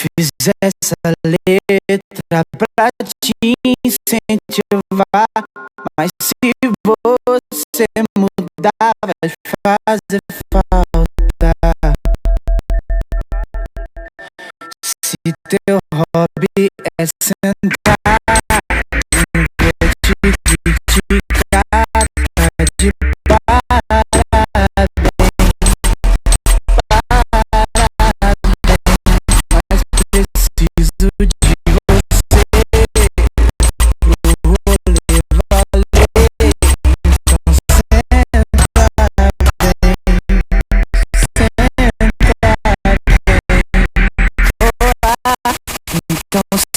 Fiz essa letra pra te incentivar, mas se você mudar vai fazer falta. Se teu hobby é sentar e ver te criticar, tá de parabéns, mas preciso de você pro rolê valer. Então senta bem, senta bem. Então